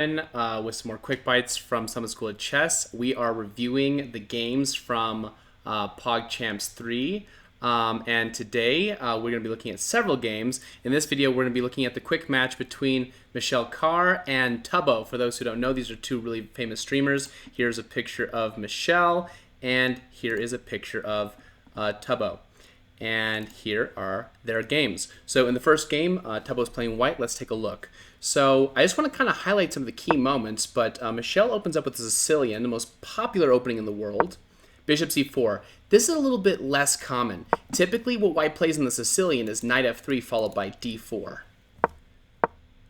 With some more quick bites from Summit School of Chess. We are reviewing the games from PogChamps 3. And today we're going to be looking at several games. In this video, we're going to be looking at the quick match between Michelle Khare and Tubbo. For those who don't know, these are two really famous streamers. Here's a picture of Michelle, and here is a picture of Tubbo. And here are their games. So in the first game, Tubbo's playing white. Let's take a look. So I just want to kind of highlight some of the key moments, but Michelle opens up with the Sicilian, the most popular opening in the world. Bishop c4. This is a little bit less common. Typically what white plays in the Sicilian is knight f3 followed by d4.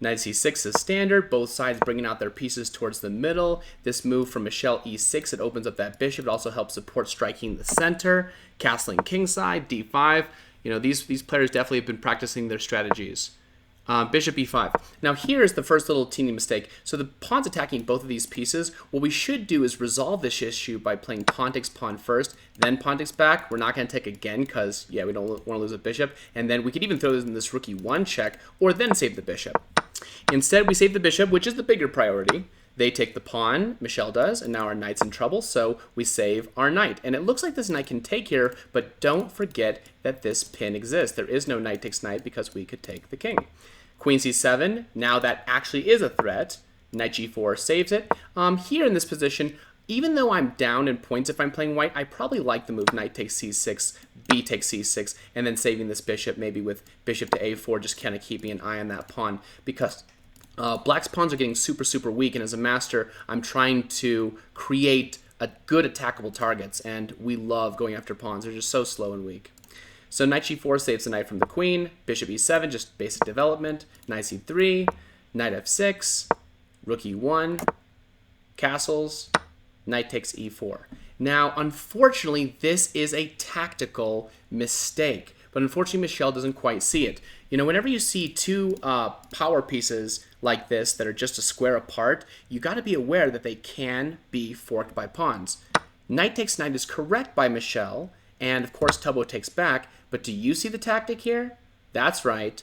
Knight c6 is standard, both sides bringing out their pieces towards the middle. This move from Michelle e6, it opens up that bishop. It also helps support striking the center. Castling kingside, d5. You know, these players definitely have been practicing their strategies. Bishop e5. Now here's the first little teeny mistake. So the pawn's attacking both of these pieces. What we should do is resolve this issue by playing pawn takes pawn first, then pawn takes back. We're not going to take again because, yeah, we don't want to lose a bishop. And then we could even throw in this rook e1 check or then save the bishop. Instead, we save the bishop, which is the bigger priority. They take the pawn, Michelle does, and now our knight's in trouble, so we save our knight. And it looks like this knight can take here, but don't forget that this pin exists. There is no knight takes knight because we could take the king. Queen c7, now that actually is a threat. Knight g4 saves it. Here in this position, even though I'm down in points if I'm playing white, I probably like the move knight takes c6, b takes c6, and then saving this bishop maybe with bishop to a4, just kind of keeping an eye on that pawn, because black's pawns are getting super weak, and as a master, I'm trying to create a good attackable targets, and we love going after pawns. They're just so slow and weak. So knight g4 saves the knight from the queen, bishop e7, just basic development, knight c3, knight f6, rook e1, castles, knight takes e4. Now, unfortunately, this is a tactical mistake, but unfortunately, Michelle doesn't quite see it. You know, whenever you see two power pieces like this that are just a square apart, you got to be aware that they can be forked by pawns. Knight takes knight is correct by Michelle, and of course, Tubbo takes back, but do you see the tactic here? That's right,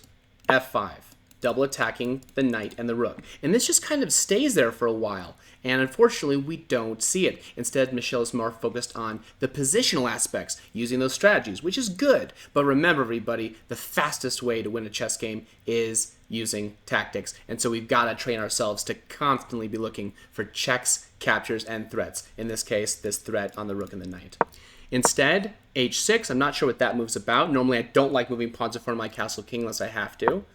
f5. Double attacking the knight and the rook. And this just kind of stays there for a while. And unfortunately, we don't see it. Instead, Michelle is more focused on the positional aspects, using those strategies, which is good. But remember, everybody, the fastest way to win a chess game is using tactics. And so we've got to train ourselves to constantly be looking for checks, captures, and threats. In this case, this threat on the rook and the knight. Instead, h6, I'm not sure what that move's about. Normally, I don't like moving pawns in front of my castle king unless I have to.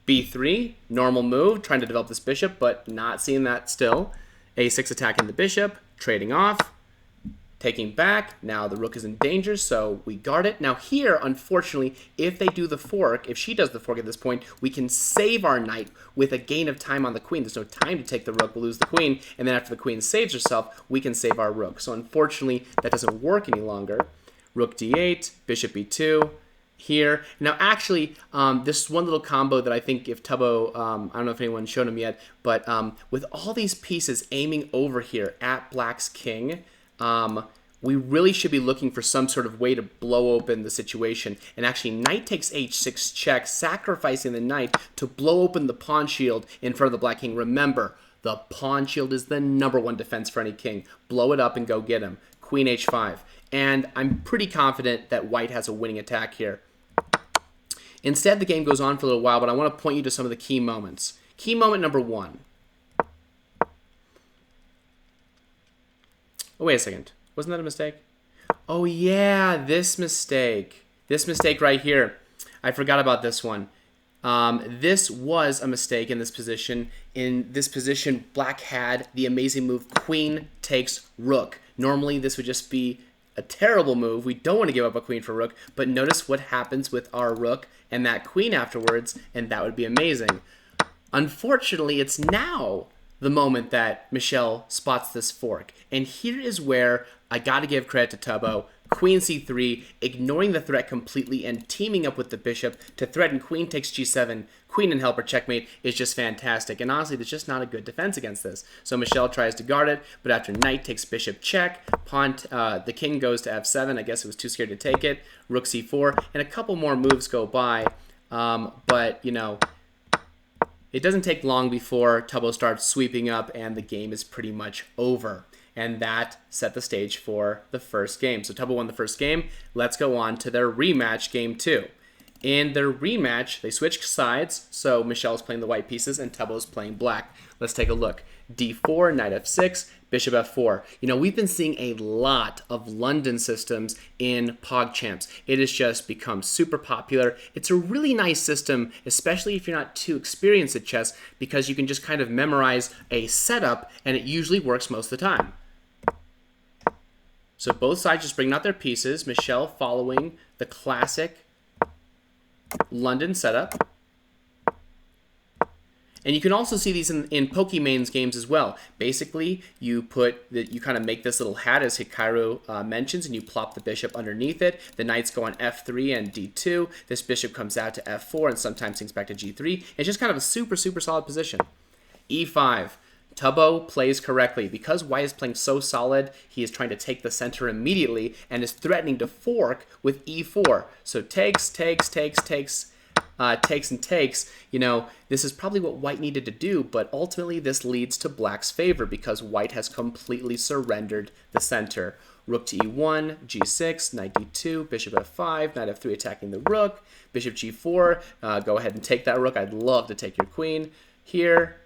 b3, normal move, trying to develop this bishop, but not seeing that still. a6 attacking the bishop, trading off, taking back. Now the rook is in danger, so we guard it. Now here, unfortunately, if they do the fork, if she does the fork at this point, we can save our knight with a gain of time on the queen. There's no time to take the rook, we'll lose the queen, and then after the queen saves herself, we can save our rook. So unfortunately, that doesn't work any longer. Rook d8, bishop e2, here. Now, actually, this is one little combo that I think if Tubbo, I don't know if anyone's shown him yet, but with all these pieces aiming over here at black's king, we really should be looking for some sort of way to blow open the situation. And actually, knight takes h6 check, sacrificing the knight to blow open the pawn shield in front of the black king. Remember, the pawn shield is the #1 defense for any king. Blow it up and go get him. Queen h5. And I'm pretty confident that white has a winning attack here. Instead, the game goes on for a little while, but I want to point you to some of the key moments. Key moment number 1. Oh, wait a second. Wasn't that a mistake? Oh, yeah, this mistake. This mistake right here. I forgot about this one. This was a mistake in this position. In this position, black had the amazing move queen takes rook. Normally, this would just be a terrible move. We don't want to give up a queen for rook, but notice what happens with our rook and that queen afterwards, and that would be amazing. Unfortunately, it's now the moment that Michelle spots this fork. And here is where I got to give credit to Tubbo. Queen c3, ignoring the threat completely and teaming up with the bishop to threaten queen takes g7, queen and helper checkmate is just fantastic. And honestly, there's just not a good defense against this. So Michelle tries to guard it, but after knight takes bishop check, pawn, the king goes to f7. I guess it was too scared to take it. Rook c4, and a couple more moves go by. But, you know, it doesn't take long before Tubbo starts sweeping up and the game is pretty much over. And that set the stage for the first game. So Tubbo won the first game. Let's go on to their rematch, game 2. In their rematch, they switched sides. So Michelle's playing the white pieces and Tubbo's playing black. Let's take a look. D4, knight f6, bishop f4. You know, we've been seeing a lot of London systems in PogChamps. It has just become super popular. It's a really nice system, especially if you're not too experienced at chess, because you can just kind of memorize a setup and it usually works most of the time. So both sides just bringing out their pieces. Michelle following the classic London setup. And you can also see these in PokeMane's games as well. Basically, you kind of make this little hat, as Khare mentions, and you plop the bishop underneath it. The knights go on f3 and d2. This bishop comes out to f4 and sometimes sinks back to g3. It's just kind of a super, super solid position. e5. Tubbo plays correctly. Because white is playing so solid, he is trying to take the center immediately and is threatening to fork with e4. So takes, and takes. You know, this is probably what white needed to do, but ultimately this leads to black's favor because white has completely surrendered the center. Rook to e1, g6, knight d2, bishop f5, knight f3 attacking the rook, bishop g4, go ahead and take that rook. I'd love to take your queen. Here,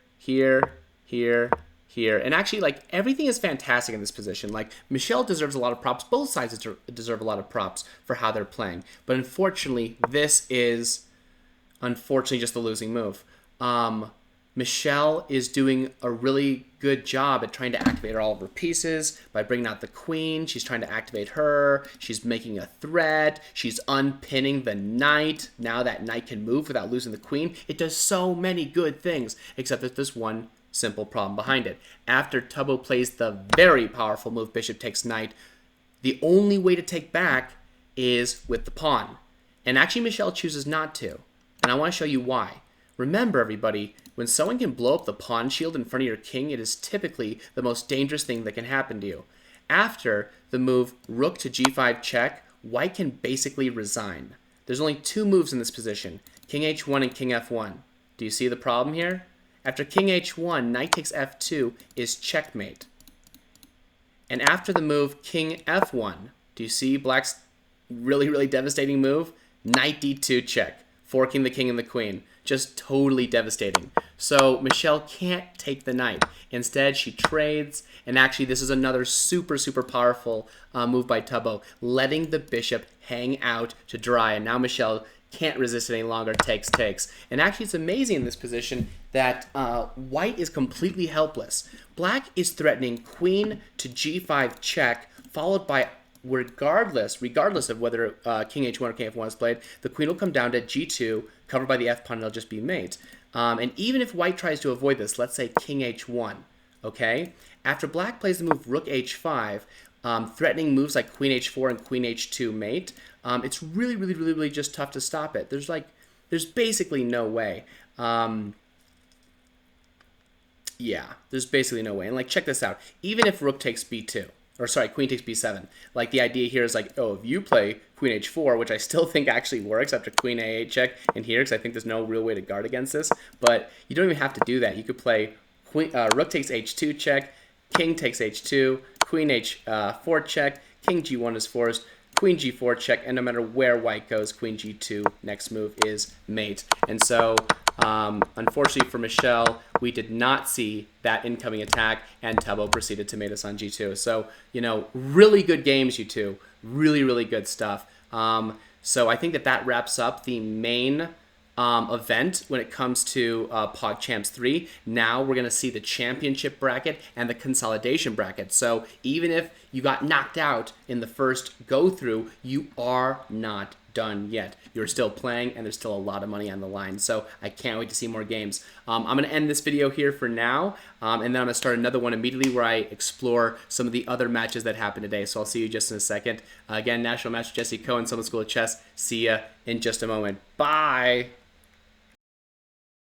and actually, like, everything is fantastic in this position. Like, Michelle deserves a lot of props. Both sides deserve a lot of props for how they're playing. But unfortunately, this is just the losing move. Michelle is doing a really good job at trying to activate all of her pieces by bringing out the queen. She's trying to activate her. She's making a threat. She's unpinning the knight. Now that knight can move without losing the queen. It does so many good things, except that there's one simple problem behind it. After Tubbo plays the very powerful move, bishop takes knight, the only way to take back is with the pawn. And actually, Michelle chooses not to. And I want to show you why. Remember, everybody, when someone can blow up the pawn shield in front of your king, it is typically the most dangerous thing that can happen to you. After the move rook to g5 check, white can basically resign. There's only two moves in this position, king h1 and king f1. Do you see the problem here? After king h1, knight takes f2 is checkmate. And after the move king f1, do you see black's really, really devastating move? Knight d2 check, forking the king and the queen. Just totally devastating. So Michelle can't take the knight. Instead, she trades, and actually this is another super, super powerful move by Tubbo, letting the bishop hang out to dry. And now Michelle can't resist it any longer, takes. And actually it's amazing in this position that white is completely helpless. Black is threatening queen to g5 check, followed by, regardless of whether king h1 or king f1 is played, the queen will come down to g2, covered by the f pawn, and it'll just be mate. And even if white tries to avoid this, let's say king h1, okay? After black plays the move rook h5, threatening moves like queen h4 and queen h2 mate, it's really just tough to stop it. There's basically no way. Yeah, there's basically no way. And like, check this out. Even if rook takes b2, or sorry, queen takes b7, like the idea here is like, oh, if you play queen h4, which I still think actually works after queen a8 check in here, because I think there's no real way to guard against this, but you don't even have to do that. You could play rook takes h2 check, king takes h2, queen h4 check, king g1 is forced, queen g4 check, and no matter where white goes, queen g2, next move is mate. And so, unfortunately for Michelle, we did not see that incoming attack, and Tubbo proceeded to mate us on g2. So, you know, really good games, you two. Really good stuff. So I think that wraps up the main event when it comes to PogChamps 3. Now we're going to see the championship bracket and the consolidation bracket. So even if you got knocked out in the first go-through, you are not done yet. You're still playing, and there's still a lot of money on the line. So I can't wait to see more games. I'm going to end this video here for now, and then I'm going to start another one immediately where I explore some of the other matches that happened today. So I'll see you just in a second. Again, National Master Jesse Cohen, Summit School of Chess. See ya in just a moment. Bye!